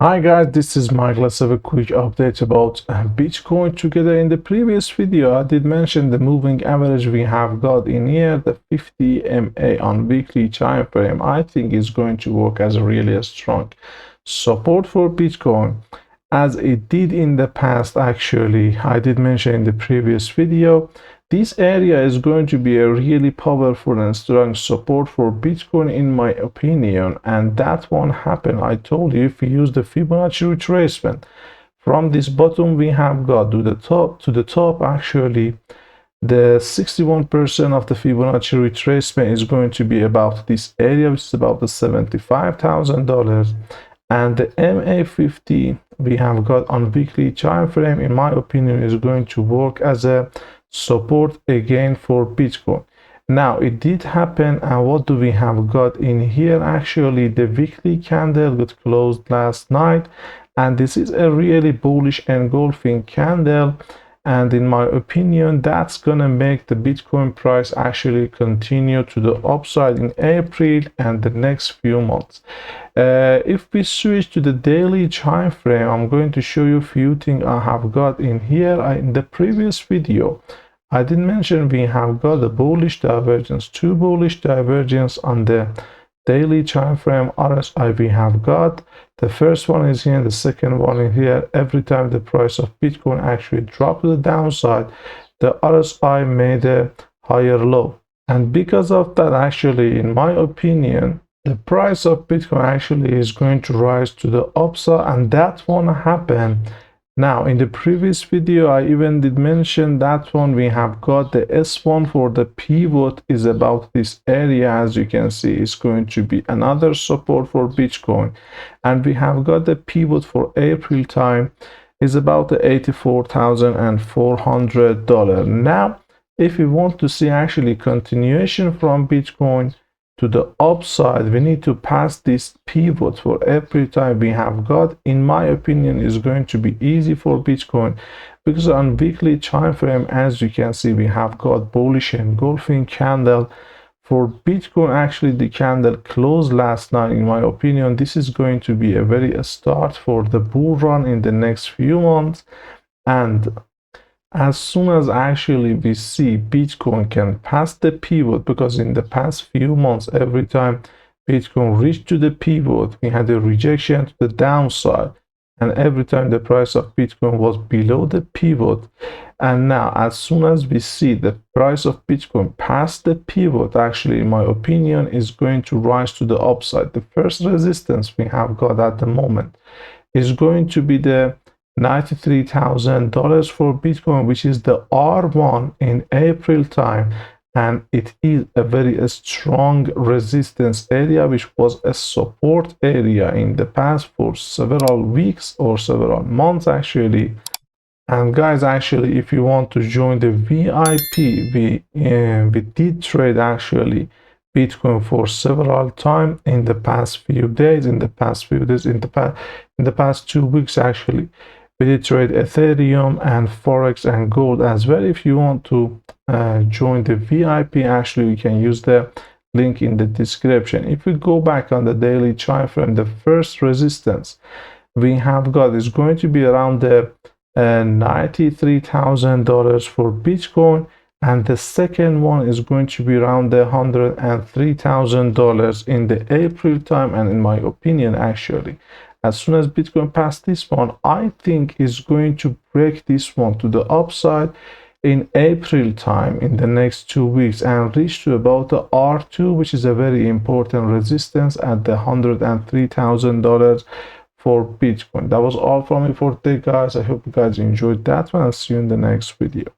Hi guys, this is Mike. Let's have a quick update about Bitcoin together. In the previous video, I did mention the moving average we have got in here, the 50 MA on weekly time frame. I think is going to work as a really strong support for Bitcoin, as it did in the past. Actually, I did mention in the previous video, this area is going to be a really powerful and strong support for Bitcoin in my opinion, and that won't happen. I told you, if we use the Fibonacci retracement from this bottom we have got to the top, actually the 61% of the Fibonacci retracement is going to be about this area, which is about the $75,000, and the MA50 we have got on weekly time frame, in my opinion, is going to work as a support again for Bitcoin. Now it did happen, and what do we have got in here? Actually, the weekly candle got closed last night, and this is a really bullish engulfing candle, and in my opinion, that's gonna make the Bitcoin price actually continue to the upside in April and the next few months. If we switch to the daily time frame, I'm going to show you a few things I have got in here. In the previous video, I did mention we have got a bullish divergence, two bullish divergence on the daily time frame RSI we have got. The first one is here, the second one in here. Every time the price of Bitcoin actually dropped to the downside, the RSI made a higher low, and because of that, actually, in my opinion, the price of Bitcoin actually is going to rise to the upside, and that won't happen. Now, in the previous video, I even did mention that one we have got the S1 for the pivot is about this area. As you can see, it's going to be another support for Bitcoin, and we have got the pivot for April time is about the $84,400. Now, if we want to see actually continuation from Bitcoin to the upside, we need to pass this pivot for every time we have got. In my opinion, is going to be easy for Bitcoin, because on weekly time frame, as you can see, we have got bullish engulfing candle for Bitcoin. Actually, the candle closed last night. In my opinion, this is going to be a very start for the bull run in the next few months, and as soon as actually we see Bitcoin can pass the pivot, because in the past few months, every time Bitcoin reached to the pivot, we had a rejection to the downside, and every time the price of Bitcoin was below the pivot. And now, as soon as we see the price of Bitcoin pass the pivot, actually, in my opinion, is going to rise to the upside. The first resistance we have got at the moment is going to be the $93,000 for Bitcoin, which is the R1 in April time, and it is a very strong resistance area, which was a support area in the past for several weeks or several months actually. And guys, actually, if you want to join the VIP, we did trade actually Bitcoin for several times in the past few days, in the past 2 weeks actually. We did trade Ethereum and Forex and gold as well. If you want to join the VIP, actually, you can use the link in the description. If we go back on the daily time frame, the first resistance we have got is going to be around the $93,000 for Bitcoin, and the second one is going to be around the $103,000 in the April time. And in my opinion, actually, as soon as Bitcoin passes this one, I think is going to break this one to the upside in April time in the next 2 weeks, and reach to about the R2, which is a very important resistance at the $103,000 for Bitcoin. That was all from me for today, guys. I hope you guys enjoyed that one. I'll see you in the next video.